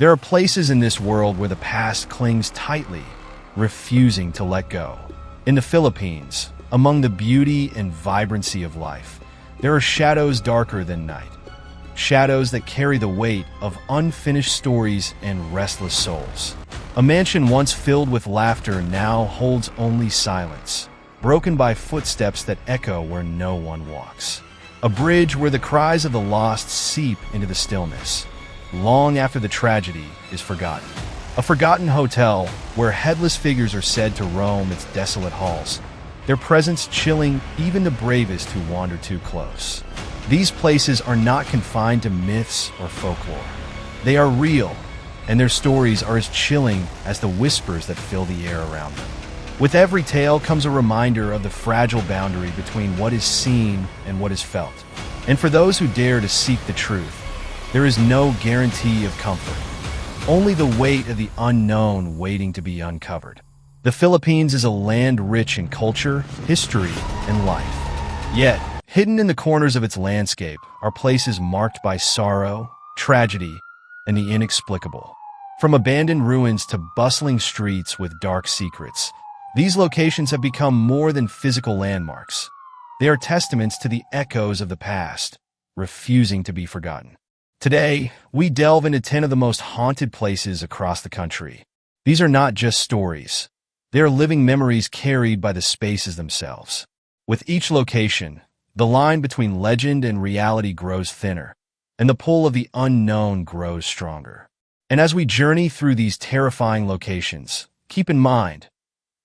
There are places in this world where the past clings tightly, refusing to let go. In the Philippines, among the beauty and vibrancy of life, there are shadows darker than night. Shadows that carry the weight of unfinished stories and restless souls. A mansion once filled with laughter now holds only silence, broken by footsteps that echo where no one walks. A bridge where the cries of the lost seep into the stillness, long after the tragedy is forgotten. A forgotten hotel where headless figures are said to roam its desolate halls, their presence chilling even the bravest who wander too close. These places are not confined to myths or folklore. They are real, and their stories are as chilling as the whispers that fill the air around them. With every tale comes a reminder of the fragile boundary between what is seen and what is felt. And for those who dare to seek the truth, there is no guarantee of comfort, only the weight of the unknown waiting to be uncovered. The Philippines is a land rich in culture, history, and life. Yet, hidden in the corners of its landscape are places marked by sorrow, tragedy, and the inexplicable. From abandoned ruins to bustling streets with dark secrets, these locations have become more than physical landmarks. They are testaments to the echoes of the past, refusing to be forgotten. Today, we delve into 10 of the most haunted places across the country. These are not just stories. They are living memories carried by the spaces themselves. With each location, the line between legend and reality grows thinner, and the pull of the unknown grows stronger. And as we journey through these terrifying locations, keep in mind,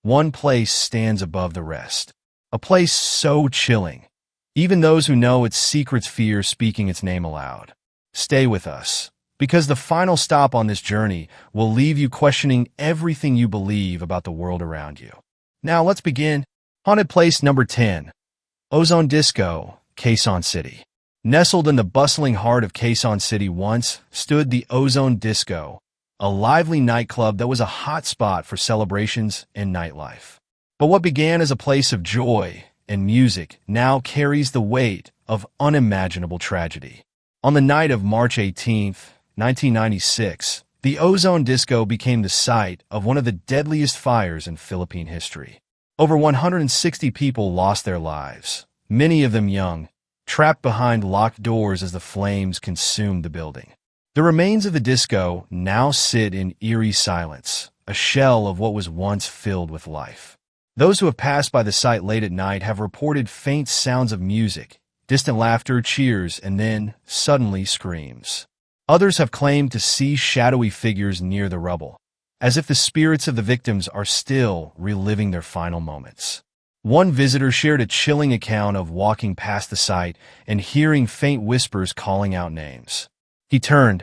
one place stands above the rest. A place so chilling, even those who know its secrets fear speaking its name aloud. Stay with us, because the final stop on this journey will leave you questioning everything you believe about the world around you. Now let's begin. Haunted place number 10. Ozone Disco, Quezon City. Nestled in the bustling heart of Quezon City once stood the Ozone Disco, a lively nightclub that was a hot spot for celebrations and nightlife. But what began as a place of joy and music now carries the weight of unimaginable tragedy. On the night of March 18, 1996, the Ozone Disco became the site of one of the deadliest fires in Philippine history. Over 160 people lost their lives, many of them young, trapped behind locked doors as the flames consumed the building. The remains of the disco now sit in eerie silence, a shell of what was once filled with life. Those who have passed by the site late at night have reported faint sounds of music, distant laughter, cheers, and then, suddenly, screams. Others have claimed to see shadowy figures near the rubble, as if the spirits of the victims are still reliving their final moments. One visitor shared a chilling account of walking past the site and hearing faint whispers calling out names. He turned,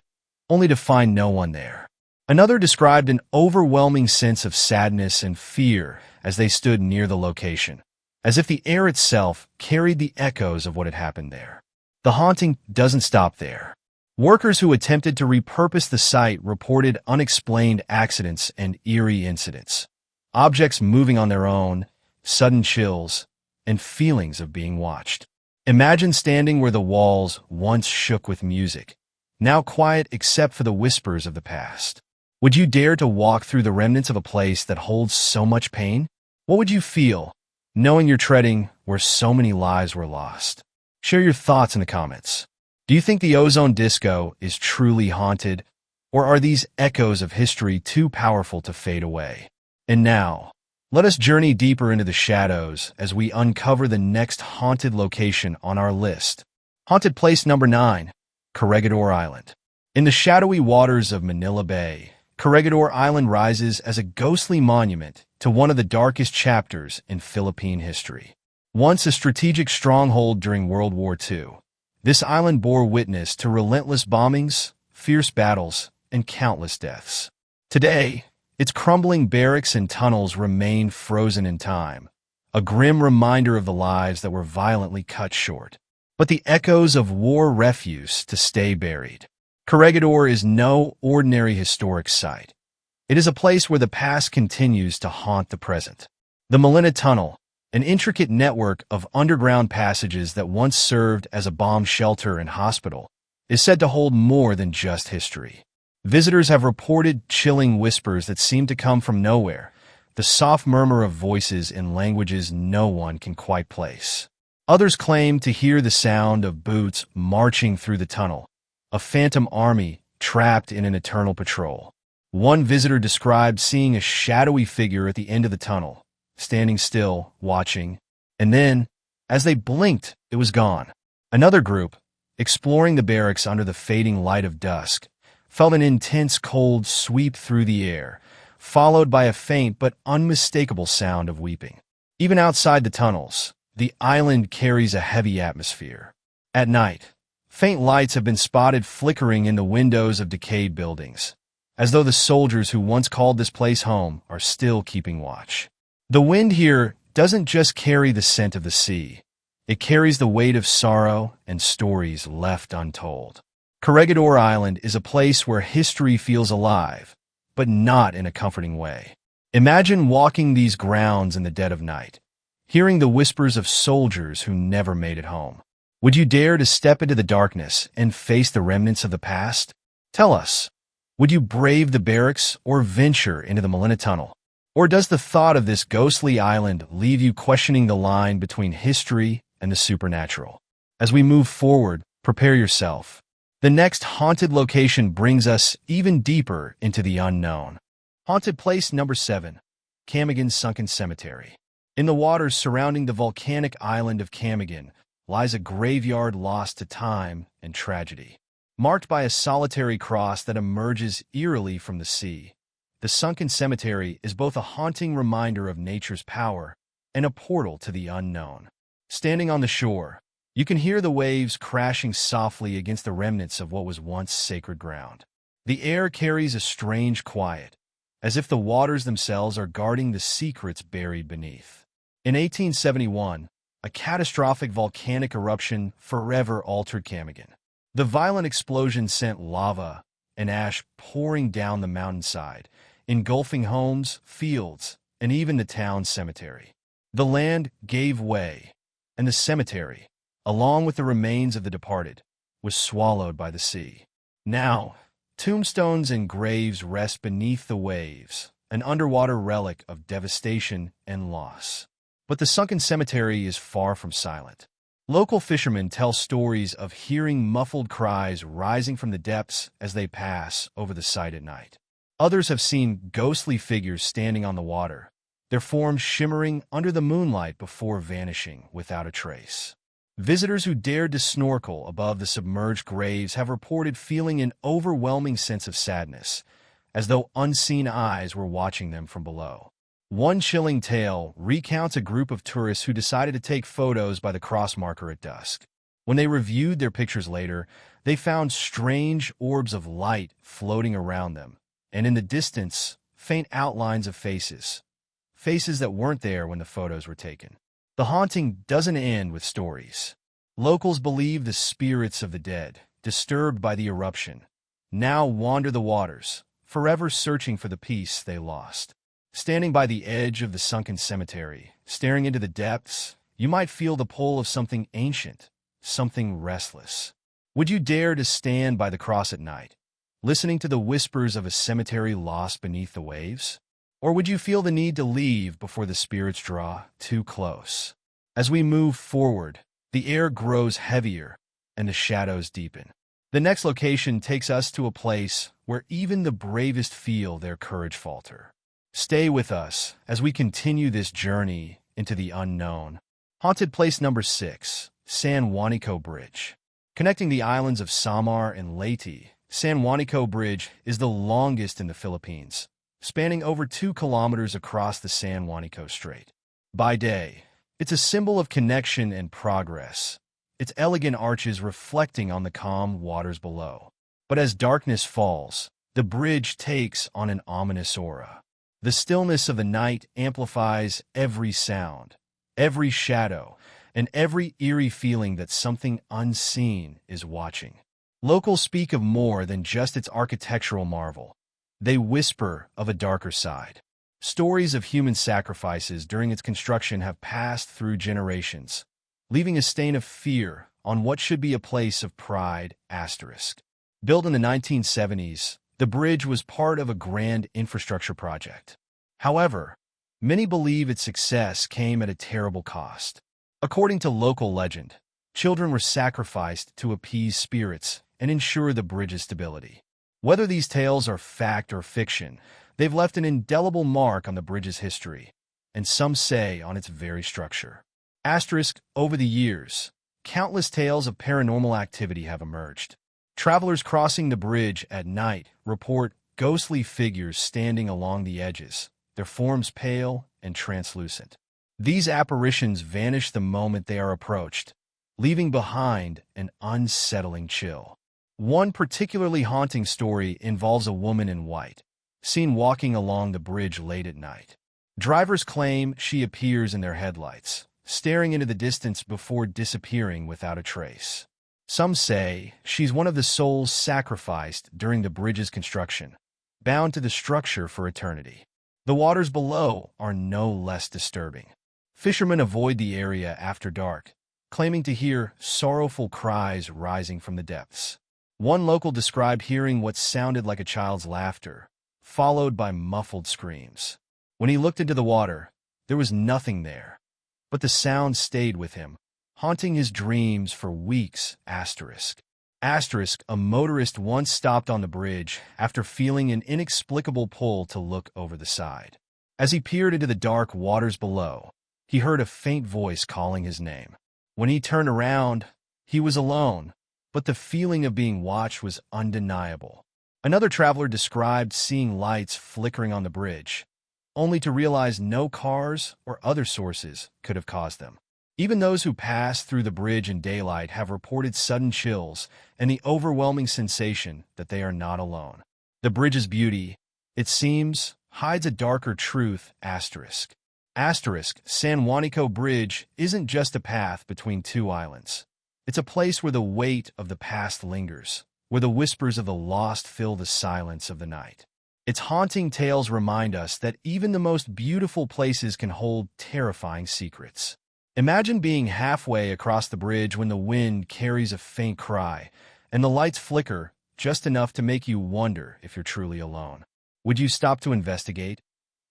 only to find no one there. Another described an overwhelming sense of sadness and fear as they stood near the location, as if the air itself carried the echoes of what had happened there. The haunting doesn't stop there. Workers who attempted to repurpose the site reported unexplained accidents and eerie incidents. Objects moving on their own, sudden chills, and feelings of being watched. Imagine standing where the walls once shook with music, now quiet except for the whispers of the past. Would you dare to walk through the remnants of a place that holds so much pain? What would you feel, knowing you're treading where so many lives were lost? Share your thoughts in the comments. Do you think the Ozone Disco is truly haunted, or are these echoes of history too powerful to fade away? And now, let us journey deeper into the shadows as we uncover the next haunted location on our list. Haunted place number 9, Corregidor Island. In the shadowy waters of Manila Bay, Corregidor Island rises as a ghostly monument to one of the darkest chapters in Philippine history. Once a strategic stronghold during World War II, this island bore witness to relentless bombings, fierce battles, and countless deaths. Today, its crumbling barracks and tunnels remain frozen in time, a grim reminder of the lives that were violently cut short. But the echoes of war refuse to stay buried. Corregidor is no ordinary historic site. It is a place where the past continues to haunt the present. The Manila Tunnel, an intricate network of underground passages that once served as a bomb shelter and hospital, is said to hold more than just history. Visitors have reported chilling whispers that seem to come from nowhere, the soft murmur of voices in languages no one can quite place. Others claim to hear the sound of boots marching through the tunnel, a phantom army trapped in an eternal patrol. One visitor described seeing a shadowy figure at the end of the tunnel, standing still, watching, and then, as they blinked, it was gone. Another group, exploring the barracks under the fading light of dusk, felt an intense cold sweep through the air, followed by a faint but unmistakable sound of weeping. Even outside the tunnels, the island carries a heavy atmosphere. At night, faint lights have been spotted flickering in the windows of decayed buildings, as though the soldiers who once called this place home are still keeping watch. The wind here doesn't just carry the scent of the sea. It carries the weight of sorrow and stories left untold. Corregidor Island is a place where history feels alive, but not in a comforting way. Imagine walking these grounds in the dead of night, hearing the whispers of soldiers who never made it home. Would you dare to step into the darkness and face the remnants of the past? Tell us, would you brave the barracks or venture into the Manila Tunnel? Or does the thought of this ghostly island leave you questioning the line between history and the supernatural? As we move forward, prepare yourself. The next haunted location brings us even deeper into the unknown. Haunted place number 7, Camaguin's Sunken Cemetery. In the waters surrounding the volcanic island of Camaguin lies a graveyard lost to time and tragedy. Marked by a solitary cross that emerges eerily from the sea, the sunken cemetery is both a haunting reminder of nature's power and a portal to the unknown. Standing on the shore, you can hear the waves crashing softly against the remnants of what was once sacred ground. The air carries a strange quiet, as if the waters themselves are guarding the secrets buried beneath. In 1871, a catastrophic volcanic eruption forever altered Camaguin. The violent explosion sent lava and ash pouring down the mountainside, engulfing homes, fields, and even the town's cemetery. The land gave way, and the cemetery, along with the remains of the departed, was swallowed by the sea. Now, tombstones and graves rest beneath the waves, an underwater relic of devastation and loss. But the sunken cemetery is far from silent. Local fishermen tell stories of hearing muffled cries rising from the depths as they pass over the site at night. Others have seen ghostly figures standing on the water, their forms shimmering under the moonlight before vanishing without a trace. Visitors who dared to snorkel above the submerged graves have reported feeling an overwhelming sense of sadness, as though unseen eyes were watching them from below. One chilling tale recounts a group of tourists who decided to take photos by the cross marker at dusk. When they reviewed their pictures later, they found strange orbs of light floating around them, and in the distance, faint outlines of faces. Faces that weren't there when the photos were taken. The haunting doesn't end with stories. Locals believe the spirits of the dead, disturbed by the eruption, now wander the waters, forever searching for the peace they lost. Standing by the edge of the sunken cemetery, staring into the depths, you might feel the pull of something ancient, something restless. Would you dare to stand by the cross at night, listening to the whispers of a cemetery lost beneath the waves? Or would you feel the need to leave before the spirits draw too close? As we move forward, the air grows heavier and the shadows deepen. The next location takes us to a place where even the bravest feel their courage falter. Stay with us as we continue this journey into the unknown. Haunted place number 6, San Juanico Bridge. Connecting the islands of Samar and Leyte, San Juanico Bridge is the longest in the Philippines, spanning over 2 kilometers across the San Juanico Strait. By day, it's a symbol of connection and progress, its elegant arches reflecting on the calm waters below. But as darkness falls, the bridge takes on an ominous aura. The stillness of the night amplifies every sound, every shadow, and every eerie feeling that something unseen is watching. Locals speak of more than just its architectural marvel. They whisper of a darker side. Stories of human sacrifices during its construction have passed through generations, leaving a stain of fear on what should be a place of pride. Built in the 1970s, The bridge was part of a grand infrastructure project. However, many believe its success came at a terrible cost. According to local legend, children were sacrificed to appease spirits and ensure the bridge's stability. Whether these tales are fact or fiction, they've left an indelible mark on the bridge's history, and some say on its very structure. Asterisk, over the years, countless tales of paranormal activity have emerged. Travelers crossing the bridge at night report ghostly figures standing along the edges, their forms pale and translucent. These apparitions vanish the moment they are approached, leaving behind an unsettling chill. One particularly haunting story involves a woman in white, seen walking along the bridge late at night. Drivers claim she appears in their headlights, staring into the distance before disappearing without a trace. Some say she's one of the souls sacrificed during the bridge's construction, bound to the structure for eternity. The waters below are no less disturbing. Fishermen avoid the area after dark, claiming to hear sorrowful cries rising from the depths. One local described hearing what sounded like a child's laughter, followed by muffled screams. When he looked into the water, there was nothing there, but the sound stayed with him, haunting his dreams for weeks. Asterisk, a motorist once stopped on the bridge after feeling an inexplicable pull to look over the side. As he peered into the dark waters below, he heard a faint voice calling his name. When he turned around, he was alone, but the feeling of being watched was undeniable. Another traveler described seeing lights flickering on the bridge, only to realize no cars or other sources could have caused them. Even those who pass through the bridge in daylight have reported sudden chills and the overwhelming sensation that they are not alone. The bridge's beauty, it seems, hides a darker truth. San Juanico Bridge isn't just a path between two islands. It's a place where the weight of the past lingers, where the whispers of the lost fill the silence of the night. Its haunting tales remind us that even the most beautiful places can hold terrifying secrets. Imagine being halfway across the bridge when the wind carries a faint cry, and the lights flicker just enough to make you wonder if you're truly alone. Would you stop to investigate?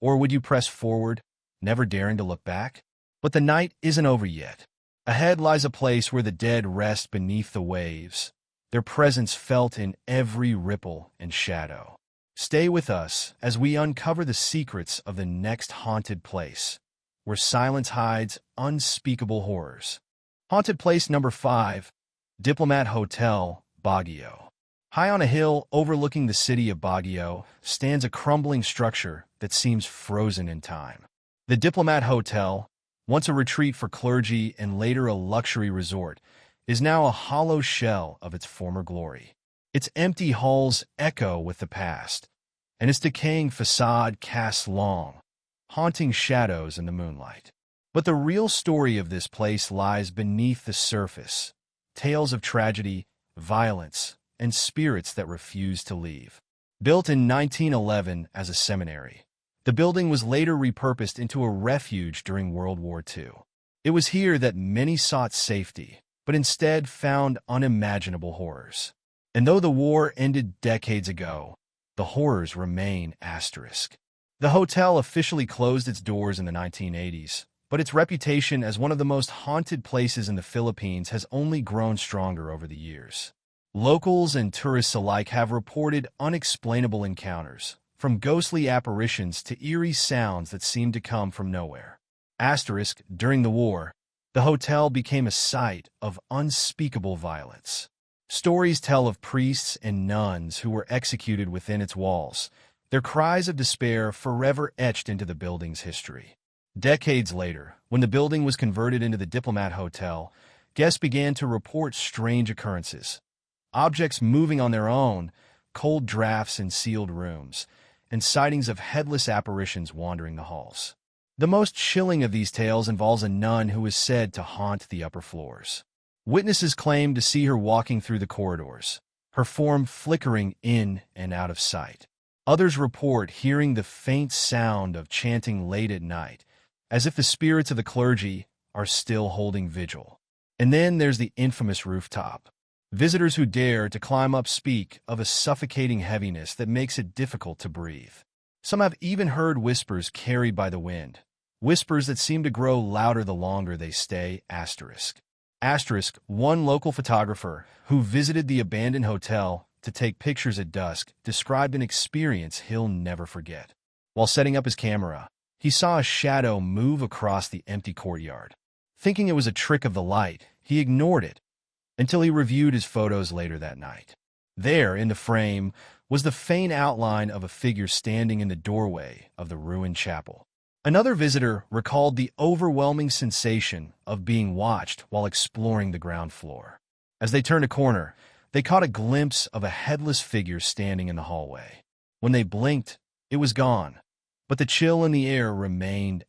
Or would you press forward, never daring to look back? But the night isn't over yet. Ahead lies a place where the dead rest beneath the waves, their presence felt in every ripple and shadow. Stay with us as we uncover the secrets of the next haunted place, where silence hides unspeakable horrors. Haunted place number 5, Diplomat Hotel, Baguio. High on a hill overlooking the city of Baguio stands a crumbling structure that seems frozen in time. The Diplomat Hotel, once a retreat for clergy and later a luxury resort, is now a hollow shell of its former glory. Its empty halls echo with the past, and its decaying facade casts long, haunting shadows in the moonlight. But the real story of this place lies beneath the surface. Tales of tragedy, violence, and spirits that refuse to leave. Built in 1911 as a seminary, the building was later repurposed into a refuge during World War II. It was here that many sought safety, but instead found unimaginable horrors. And though the war ended decades ago, the horrors remain. The hotel officially closed its doors in the 1980s, but its reputation as one of the most haunted places in the Philippines has only grown stronger over the years. Locals and tourists alike have reported unexplainable encounters, from ghostly apparitions to eerie sounds that seem to come from nowhere. During the war, the hotel became a site of unspeakable violence. Stories tell of priests and nuns who were executed within its walls, their cries of despair forever etched into the building's history. Decades later, when the building was converted into the Diplomat Hotel, guests began to report strange occurrences. Objects moving on their own, cold drafts in sealed rooms, and sightings of headless apparitions wandering the halls. The most chilling of these tales involves a nun who is said to haunt the upper floors. Witnesses claim to see her walking through the corridors, her form flickering in and out of sight. Others report hearing the faint sound of chanting late at night, as if the spirits of the clergy are still holding vigil. And then there's the infamous rooftop. Visitors who dare to climb up speak of a suffocating heaviness that makes it difficult to breathe. Some have even heard whispers carried by the wind, whispers that seem to grow louder the longer they stay. One local photographer who visited the abandoned hotel to take pictures at dusk described an experience he'll never forget. While setting up his camera, he saw a shadow move across the empty courtyard. Thinking it was a trick of the light, he ignored it until he reviewed his photos later that night. There, in the frame, was the faint outline of a figure standing in the doorway of the ruined chapel. Another visitor recalled the overwhelming sensation of being watched while exploring the ground floor. As they turned a corner, they caught a glimpse of a headless figure standing in the hallway. When they blinked, it was gone, but the chill in the air remained.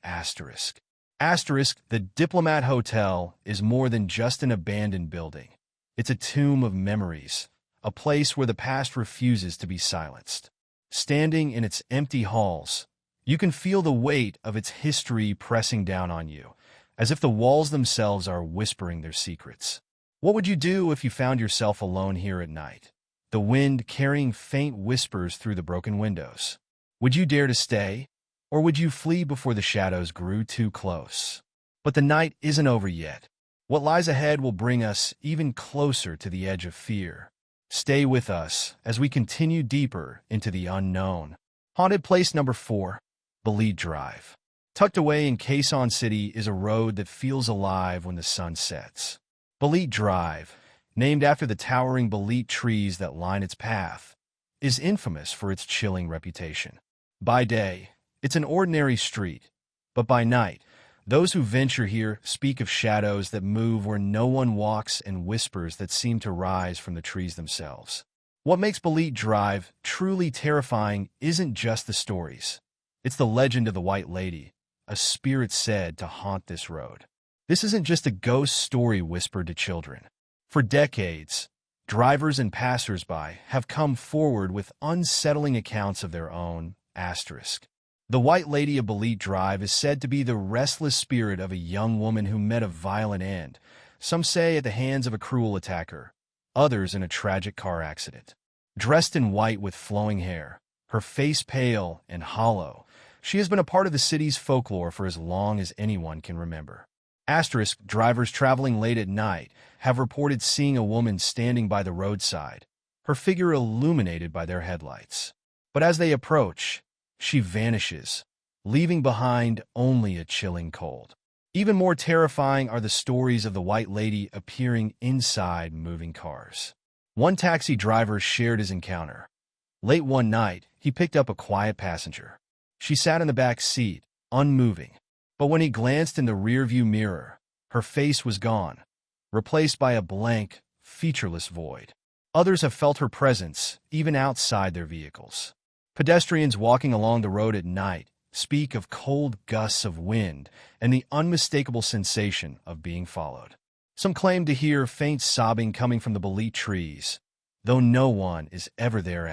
The Diplomat Hotel is more than just an abandoned building. It's a tomb of memories, a place where the past refuses to be silenced. Standing in its empty halls, you can feel the weight of its history pressing down on you, as if the walls themselves are whispering their secrets. What would you do if you found yourself alone here at night, the wind carrying faint whispers through the broken windows? Would you dare to stay, or would you flee before the shadows grew too close? But the night isn't over yet. What lies ahead will bring us even closer to the edge of fear. Stay with us as we continue deeper into the unknown. Haunted place number 4, Balete Drive. Tucked away in Quezon City is a road that feels alive when the sun sets. Balete Drive, named after the towering Balete trees that line its path, is infamous for its chilling reputation. By day, it's an ordinary street, but by night, those who venture here speak of shadows that move where no one walks and whispers that seem to rise from the trees themselves. What makes Balete Drive truly terrifying isn't just the stories. It's the legend of the White Lady, a spirit said to haunt this road. This isn't just a ghost story whispered to children. For decades, drivers and passers-by have come forward with unsettling accounts of their own. The White Lady of Balete Drive is said to be the restless spirit of a young woman who met a violent end, some say at the hands of a cruel attacker, others in a tragic car accident. Dressed in white with flowing hair, her face pale and hollow, she has been a part of the city's folklore for as long as anyone can remember. Drivers traveling late at night have reported seeing a woman standing by the roadside, her figure illuminated by their headlights. But as they approach, she vanishes, leaving behind only a chilling cold. Even more terrifying are the stories of the White Lady appearing inside moving cars. One taxi driver shared his encounter. Late one night, he picked up a quiet passenger. She sat in the back seat, unmoving. But when he glanced in the rearview mirror, her face was gone, replaced by a blank, featureless void. Others have felt her presence, even outside their vehicles. Pedestrians walking along the road at night speak of cold gusts of wind and the unmistakable sensation of being followed. Some claim to hear faint sobbing coming from the Balete trees, though no one is ever there.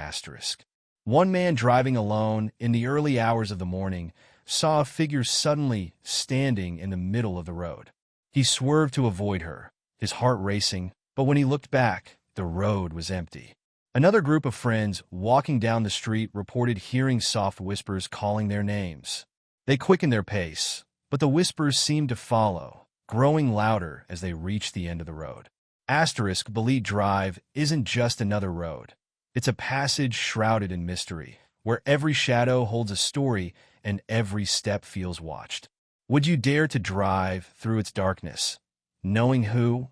One man driving alone in the early hours of the morning saw a figure suddenly standing in the middle of the road. He swerved to avoid her, his heart racing, but when he looked back, the road was empty. Another group of friends walking down the street reported hearing soft whispers calling their names. They quickened their pace, but the whispers seemed to follow, growing louder as they reached the end of the road. Balete Drive isn't just another road. It's a passage shrouded in mystery, where every shadow holds a story and every step feels watched. Would you dare to drive through its darkness, knowing who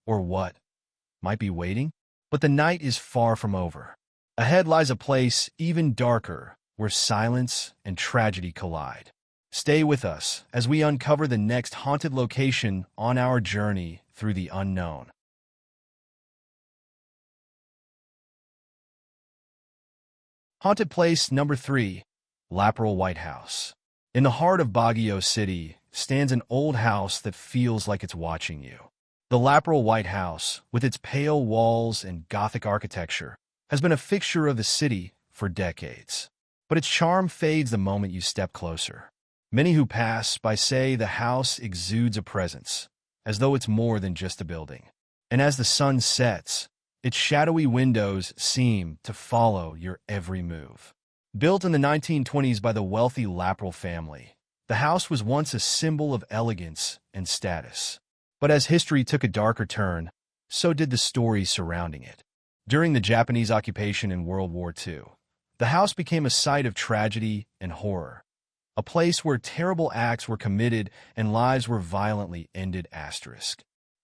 or what might be waiting? But the night is far from over. Ahead lies a place even darker, where silence and tragedy collide. Stay with us as we uncover the next haunted location on our journey through the unknown. Haunted place number 3, Lateral White House. In the heart of Baguio City stands an old house that feels like it's watching you. The Lateral White House, with its pale walls and Gothic architecture, has been a fixture of the city for decades. But its charm fades the moment you step closer. Many who pass by say the house exudes a presence, as though it's more than just a building. And as the sun sets, Its shadowy windows seem to follow your every move. Built in the 1920s by the wealthy Laprel family, the house was once a symbol of elegance and status. But as history took a darker turn, so did the stories surrounding it. During the Japanese occupation in World War II, the house became a site of tragedy and horror, a place where terrible acts were committed and lives were violently ended.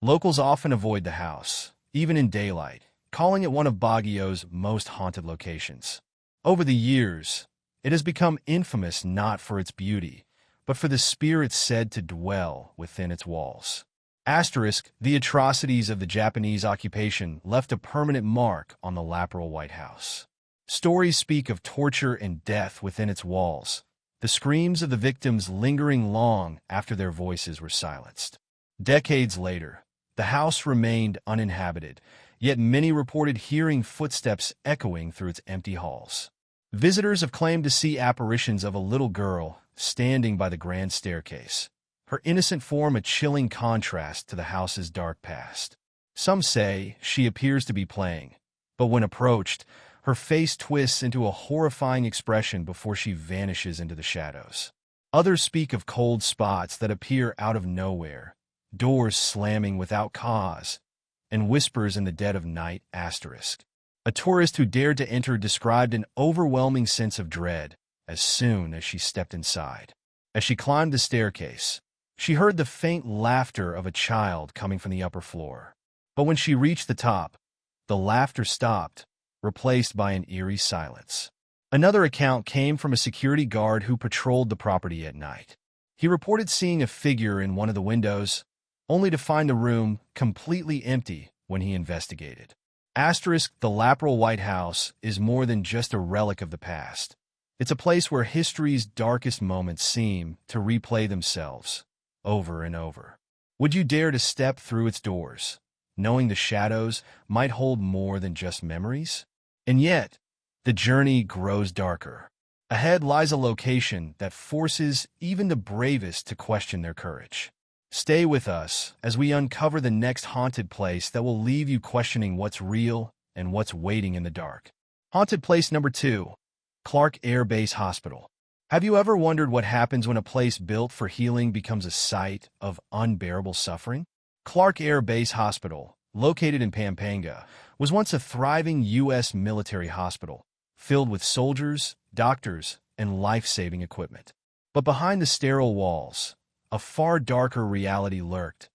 Locals often avoid the house, even in daylight, calling it one of Baguio's most haunted locations. Over the years, it has become infamous not for its beauty, but for the spirits said to dwell within its walls. The atrocities of the Japanese occupation left a permanent mark on the Laprel White House. Stories speak of torture and death within its walls, the screams of the victims lingering long after their voices were silenced. Decades later, the house remained uninhabited, yet many reported hearing footsteps echoing through its empty halls. Visitors have claimed to see apparitions of a little girl standing by the grand staircase, her innocent form a chilling contrast to the house's dark past. Some say she appears to be playing, but when approached, her face twists into a horrifying expression before she vanishes into the shadows. Others speak of cold spots that appear out of nowhere, doors slamming without cause, and whispers in the dead of night. A tourist who dared to enter described an overwhelming sense of dread as soon as she stepped inside. As she climbed the staircase, she heard the faint laughter of a child coming from the upper floor. But when she reached the top, the laughter stopped, replaced by an eerie silence. Another account came from a security guard who patrolled the property at night. He reported seeing a figure in one of the windows, only to find the room completely empty when he investigated. The Laprel White House is more than just a relic of the past. It's a place where history's darkest moments seem to replay themselves over and over. Would you dare to step through its doors, knowing the shadows might hold more than just memories? And yet, the journey grows darker. Ahead lies a location that forces even the bravest to question their courage. Stay with us as we uncover the next haunted place that will leave you questioning what's real and what's waiting in the dark. Haunted place number 2, Clark Air Base Hospital. Have you ever wondered what happens when a place built for healing becomes a site of unbearable suffering? Clark Air Base Hospital, located in Pampanga, was once a thriving U.S. military hospital, filled with soldiers, doctors, and life-saving equipment. But behind the sterile walls, a far darker reality lurked,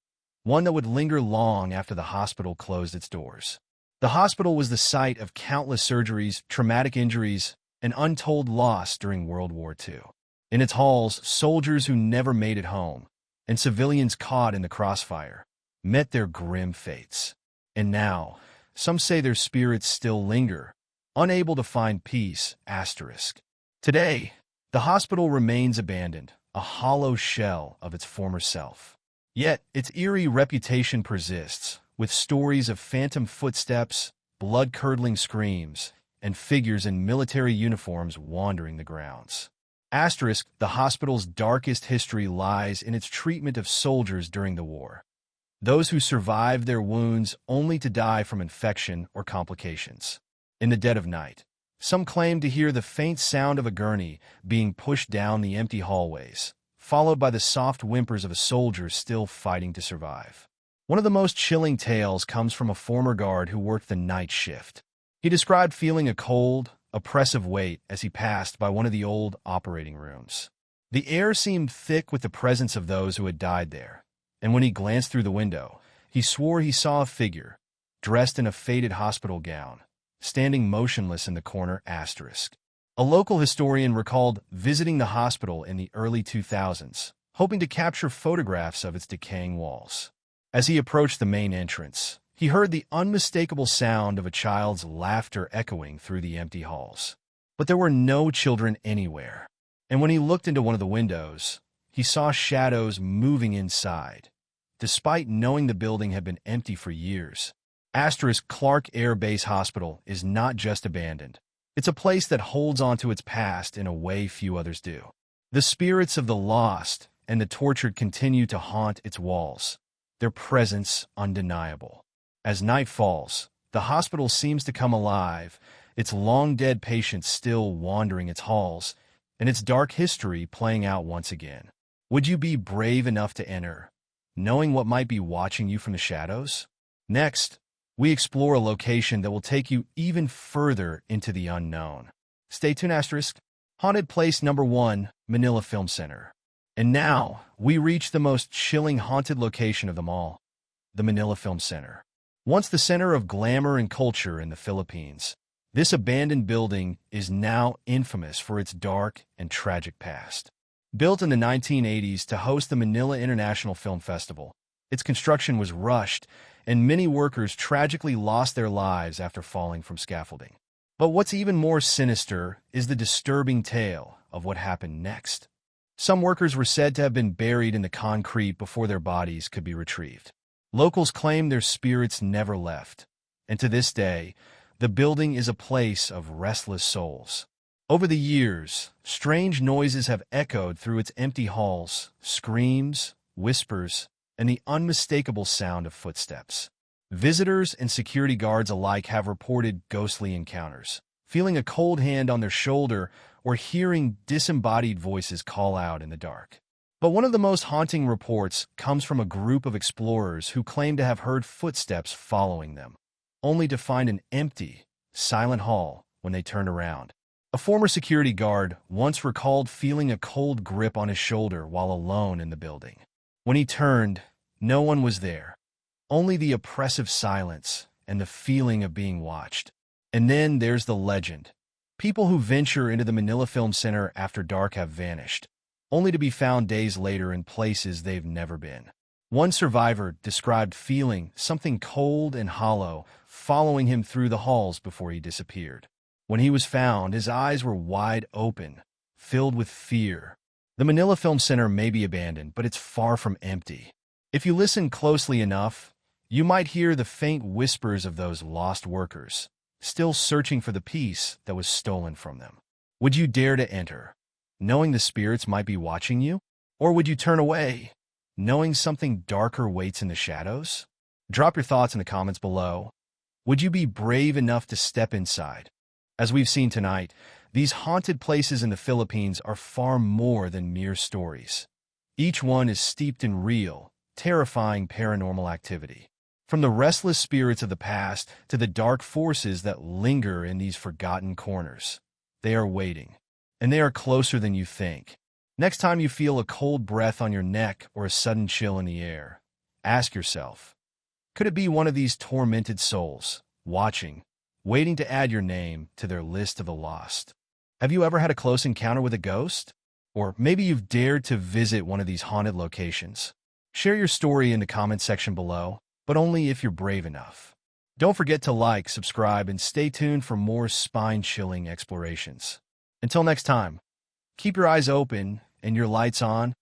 one that would linger long after the hospital closed its doors. The hospital was the site of countless surgeries, traumatic injuries, and untold loss during World War II. In its halls, soldiers who never made it home, and civilians caught in the crossfire, met their grim fates. And now, some say their spirits still linger, unable to find peace. Today, the hospital remains abandoned, a hollow shell of its former self. Yet, its eerie reputation persists, with stories of phantom footsteps, blood-curdling screams, and figures in military uniforms wandering the grounds. The hospital's darkest history lies in its treatment of soldiers during the war, those who survived their wounds only to die from infection or complications. In the dead of night, some claim to hear the faint sound of a gurney being pushed down the empty hallways, followed by the soft whimpers of a soldier still fighting to survive. One of the most chilling tales comes from a former guard who worked the night shift. He described feeling a cold, oppressive weight as he passed by one of the old operating rooms. The air seemed thick with the presence of those who had died there, and when he glanced through the window, he swore he saw a figure, dressed in a faded hospital gown, standing motionless in the corner. A local historian recalled visiting the hospital in the early 2000s, hoping to capture photographs of its decaying walls. As he approached the main entrance, he heard the unmistakable sound of a child's laughter echoing through the empty halls. But there were no children anywhere, and when he looked into one of the windows, he saw shadows moving inside, despite knowing the building had been empty for years. Clark Air Base Hospital is not just abandoned. It's a place that holds onto its past in a way few others do. The spirits of the lost and the tortured continue to haunt its walls, their presence undeniable. As night falls, The hospital seems to come alive, its long-dead patients still wandering its halls, and its dark history playing out once again. Would you be brave enough to enter, knowing what might be watching you from the shadows? Next, we explore a location that will take you even further into the unknown. Stay tuned, asterisk. Haunted Place Number 1, Manila Film Center. And now, we reach the most chilling haunted location of them all, the Manila Film Center. Once the center of glamour and culture in the Philippines, this abandoned building is now infamous for its dark and tragic past. Built in the 1980s to host the Manila International Film Festival, its construction was rushed, and many workers tragically lost their lives after falling from scaffolding. But what's even more sinister is the disturbing tale of what happened next. Some workers were said to have been buried in the concrete before their bodies could be retrieved. Locals claim their spirits never left, and to this day, the building is a place of restless souls. Over the years, strange noises have echoed through its empty halls, screams, whispers, and the unmistakable sound of footsteps. Visitors and security guards alike have reported ghostly encounters, feeling a cold hand on their shoulder or hearing disembodied voices call out in the dark. But one of the most haunting reports comes from a group of explorers who claim to have heard footsteps following them, only to find an empty, silent hall when they turned around. A former security guard once recalled feeling a cold grip on his shoulder while alone in the building. When he turned, no one was there, only the oppressive silence and the feeling of being watched. And then there's the legend. People who venture into the Manila Film Center after dark have vanished, only to be found days later in places they've never been. One survivor described feeling something cold and hollow following him through the halls before he disappeared. When he was found, his eyes were wide open, filled with fear. The Manila Film Center may be abandoned, but it's far from empty. If you listen closely enough, you might hear the faint whispers of those lost workers, still searching for the piece that was stolen from them. Would you dare to enter, knowing the spirits might be watching you? Or would you turn away, knowing something darker waits in the shadows? Drop your thoughts in the comments below. Would you be brave enough to step inside? As we've seen tonight, these haunted places in the Philippines are far more than mere stories. Each one is steeped in real, terrifying paranormal activity. From the restless spirits of the past to the dark forces that linger in these forgotten corners, they are waiting, and they are closer than you think. Next time you feel a cold breath on your neck or a sudden chill in the air, ask yourself, could it be one of these tormented souls, watching, waiting to add your name to their list of the lost? Have you ever had a close encounter with a ghost? Or maybe you've dared to visit one of these haunted locations? Share your story in the comment section below, but only if you're brave enough. Don't forget to like, subscribe, and stay tuned for more spine-chilling explorations. Until next time, keep your eyes open and your lights on,